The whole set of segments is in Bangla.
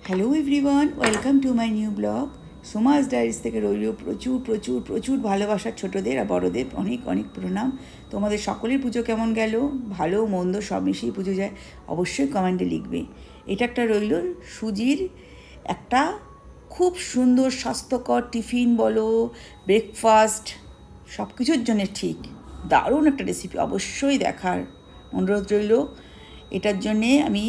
Hello everyone, welcome to my new blog. Soma's diaries থেকে রইল প্রচুর প্রচুর প্রচুর ভালোবাসার ছোটোদের আর বড়োদের অনেক অনেক প্রণাম। তোমাদের সকলের পুজো কেমন গেল? ভালো মন্দ সব মিশিয়ে পুজো যায়, অবশ্যই কমেন্টে লিখবে। এটা একটা রইল সুজির একটা খুব সুন্দর স্বাস্থ্যকর টিফিন বলো, ব্রেকফাস্ট, সব কিছুর জন্য ঠিক দারুণ একটা রেসিপি, অবশ্যই দেখার অনুরোধ রইল। এটার জন্যে আমি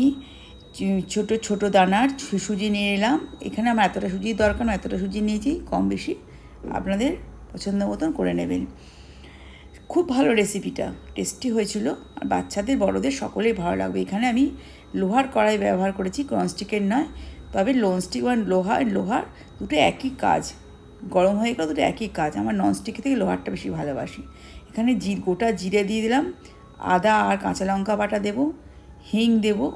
ছোট ছোট দানার সুজি নিয়ে এলাম। এখানে আমার এতটা সুজির দরকার না, এতটা সুজি নিয়েছি, কম বেশি আপনাদের পছন্দ মতন করে নেবেন। খুব ভালো রেসিপিটা, টেস্টি হয়েছিল, আর বাচ্চাদের বড়োদের সকলেই ভালো লাগবে। এখানে আমি লোহার কড়াই ব্যবহার করেছি, ননস্টিকের নয়। তবে ননস্টিক আর লোহার দুটো একই কাজ, গরম হয়ে গেল দুটো একই কাজ। আমার ননস্টিকের থেকে লোহারটা বেশি ভালোবাসি। এখানে গোটা জিরে দিয়ে দিলাম, আদা আর কাঁচা লঙ্কা বাটা দেবো, হিং দেবো,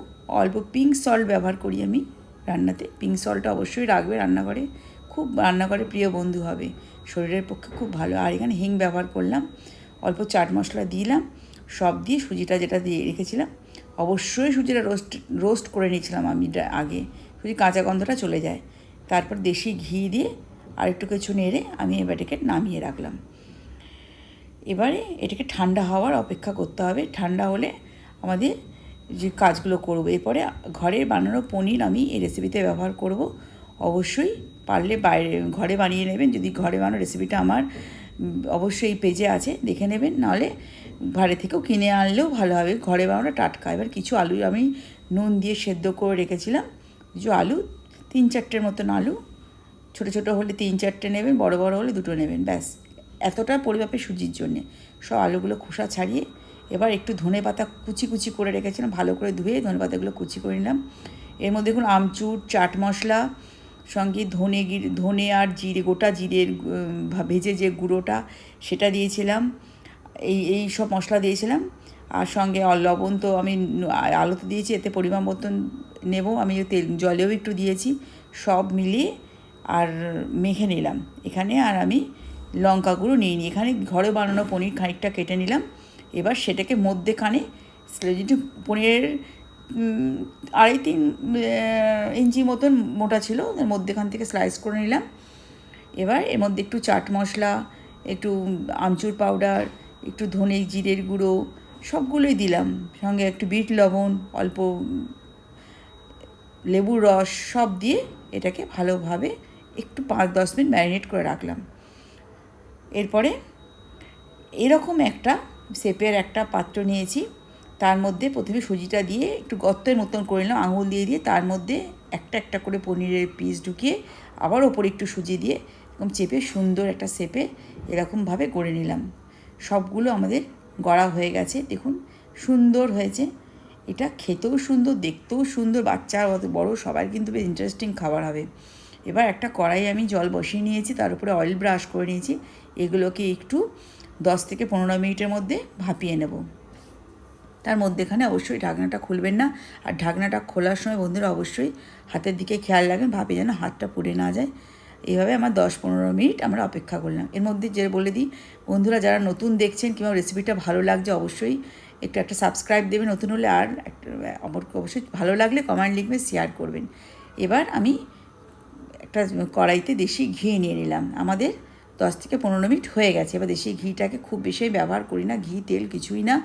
অল্প পিঙ্ক সল্ট ব্যবহার করি আমি রান্নাতে। পিঙ্ক সল্টটা অবশ্যই রাখবে রান্নাঘরে, খুব রান্নাঘরে প্রিয় বন্ধু হবে, শরীরের পক্ষে খুব ভালো। আর এখানে হিং ব্যবহার করলাম, অল্প চাট মশলা দিলাম, সব দিয়ে সুজিটা যেটা দিয়ে রেখেছিলাম, অবশ্যই সুজিটা রোস্ট করে নিয়েছিলাম আমি আগে, সুজি কাঁচা গন্ধটা চলে যায়। তারপর দেশি ঘি দিয়ে আর একটু কিছু নেড়ে আমি এটাকে নামিয়ে রাখলাম। এবারে এটাকে ঠান্ডা হওয়ার অপেক্ষা করতে হবে। ঠান্ডা হলে আমাদের যে কাজগুলো করবো, এরপরে ঘরে বানানো পনির আমি এই রেসিপিতে ব্যবহার করব। অবশ্যই পারলে বাইরে ঘরে বানিয়ে নেবেন। যদি ঘরে বানানো রেসিপিটা আমার অবশ্যই এই পেজে আছে, দেখে নেবেন, নাহলে বাইরে থেকেও কিনে আনলেও ভালো হবে। ঘরে বানানো টাটকা। এবার কিছু আলু আমি নুন দিয়ে সেদ্ধ করে রেখেছিলাম, কিছু আলু, 3-4টের মতন আলু, ছোটো ছোটো হলে 3-4টে নেবেন, বড় বড় হলে 2টো নেবেন, ব্যাস। এতটা পরিমাপে সুজির জন্যে সব আলুগুলো খোসা ছাড়িয়ে এবার একটু ধনে পাতা কুচি কুচি করে রেখেছিলাম, ভালো করে ধুয়ে ধনে পাতাগুলো কুচি করে নিলাম। এর মধ্যে দেখুন আমচুর, চাট মশলা, সঙ্গে ধনে আর জিরে, গোটা জিরের ভেজে যে গুঁড়োটা সেটা দিয়েছিলাম, এই সব মশলা দিয়েছিলাম। আর সঙ্গে লবণ তো আমি আলুতে দিয়েছি, এতে পরিমাণ মতন নেব আমি, জলেও একটু দিয়েছি, সব মিলিয়ে আর মেখে নিলাম এখানে। আর আমি লঙ্কা গুঁড়ো নিয়ে নিই, এখানে ঘরে বানানো পনির খানিকটা কেটে নিলাম। এবার সেটাকে মধ্যেখানে যেটু পনিরের 2.5-3 ইঞ্চি মতন মোটা ছিল, এর মধ্যেখান থেকে স্লাইস করে নিলাম। এবার এর মধ্যে একটু চাট মশলা, একটু আমচুর পাউডার, একটু ধনে জিরের গুঁড়ো সবগুলোই দিলাম, সঙ্গে একটু বিট লবণ, অল্প লেবুর রস, সব দিয়ে এটাকে ভালোভাবে একটু 5-10 মিনিট ম্যারিনেট করে রাখলাম। এরপরে এরকম একটা শেপের একটা পাত্র নিয়েছি, তার মধ্যে প্রথমে সুজিটা দিয়ে একটু গর্তের মতন করে নিলাম, আঙুল দিয়ে দিয়ে তার মধ্যে একটা একটা করে পনিরের পিস ঢুকিয়ে আবার ওপরে একটু সুজি দিয়ে এরকম চেপে সুন্দর একটা শেপে এরকমভাবে গড়ে নিলাম। সবগুলো আমাদের গড়া হয়ে গেছে, দেখুন সুন্দর হয়েছে। এটা খেতেও সুন্দর, দেখতেও সুন্দর, বাচ্চা বড় সবার কিন্তু বেশ ইন্টারেস্টিং খাবার হবে। এবার একটা কড়াই আমি জল বসিয়ে নিয়েছি, তার উপরে অয়েল ব্রাশ করে নিয়েছি। এগুলোকে একটু 10-15 মিনিটের মধ্যে ভাপিয়ে নেব। তার মধ্যেখানে অবশ্যই ঢাকনাটা খুলবেন না, আর ঢাকনাটা খোলার সময় বন্ধুরা অবশ্যই হাতের দিকে খেয়াল রাখবেন, ভাপে যেন হাতটা পুড়ে না যায়। এইভাবে আমার 10-15 মিনিট আমরা অপেক্ষা করলাম। এর মধ্যে যে বলে দিই বন্ধুরা, যারা নতুন দেখছেন কিংবা রেসিপিটা ভালো লাগছে, অবশ্যই একটা সাবস্ক্রাইব দেবে নতুন হলে, আর আমাকে অবশ্যই ভালো লাগলে কমেন্ট লিখবেন, শেয়ার করবেন। এবার আমি একটা কড়াইতে দেশি ঘি নিয়ে নিলাম। আমাদের 10-15 মিনিট হয়ে গেছে। এবার দেশি ঘিটাকে খুব বেশি ব্যবহার করি না, ঘি তেল কিছুই না,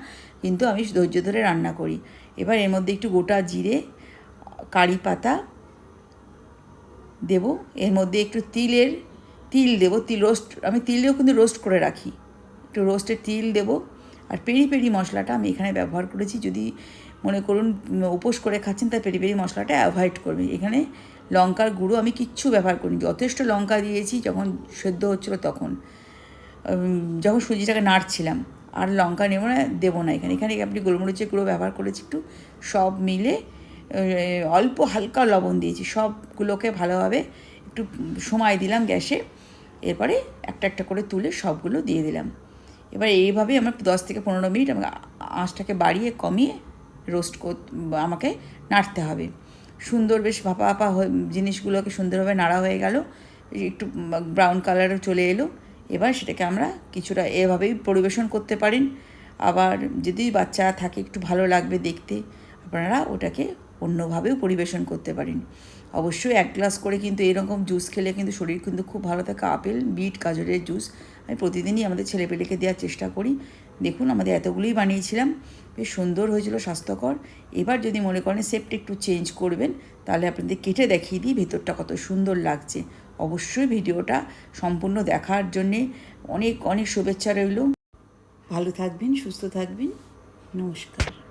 কিন্তু আমি ধৈর্য ধরে রান্না করি। এবার এর মধ্যে একটু গোটা জিরে, কারি পাতা দেব, এর মধ্যে একটু তিল দেবো, আমি তিলও কিন্তু রোস্ট করে রাখি, একটু রোস্টের তিল দেব। আর পেরি পেরি মশলাটা আমি এখানে ব্যবহার করেছি, যদি মনে করুন উপোস করে খাচ্ছেন তার পেরি পেরি মশলাটা অ্যাভয়েড করবেন। এখানে লঙ্কার গুঁড়ো আমি কিচ্ছু ব্যবহার করিনি, যথেষ্ট লঙ্কা দিয়েছি যখন সেদ্ধ হচ্ছিলো তখন, যখন সুজিটাকে নাড়ছিলাম। আর লঙ্কা নেব না, দেবো না এখানে। এখানে আপনি গোলমরিচের গুঁড়ো ব্যবহার করেছি একটু, সব মিলে অল্প হালকা লবণ দিয়েছি, সবগুলোকে ভালোভাবে একটু সময় দিলাম গ্যাসে। এরপরে একটা একটা করে তুলে সবগুলো দিয়ে দিলাম। এবার এইভাবে আমার 10-15 মিনিট আমাকে আঁচটাকে বাড়িয়ে কমিয়ে আমাকে নাড়তে হবে। সুন্দর বেশ ভাপা ভাপা জিনিসগুলোকে সুন্দরভাবে নাড়া হয়ে গেল, একটু ব্রাউন কালারও চলে এলো। এবার সেটাকে আমরা কিছুটা এভাবেই পরিবেশন করতে পারেন। আবার যদি বাচ্চা থাকে একটু ভালো লাগবে দেখতে, আপনারা ওটাকে অন্যভাবেও পরিবেশন করতে পারেন। অবশ্যই 1 গ্লাস করে কিন্তু এরকম জুস খেলে কিন্তু শরীর কিন্তু খুব ভালো থাকে। আপেল, বিট, গাজরের জুস আমি প্রতিদিনই আমাদের ছেলেপেলেকে দেওয়ার চেষ্টা করি। দেখুন আমাদের এতগুলোই বানিয়েছিলাম, বেশ সুন্দর হয়েছিল, স্বাস্থ্যকর। এবার যদি মনে করেন শেপটা একটু চেঞ্জ করবেন, তাহলে আপনাদের কেটে দেখিয়ে দিই ভেতরটা কত সুন্দর লাগছে। অবশ্যই ভিডিওটা সম্পূর্ণ দেখার জন্যে অনেক অনেক শুভেচ্ছা রইল। ভালো থাকবেন, সুস্থ থাকবেন, নমস্কার।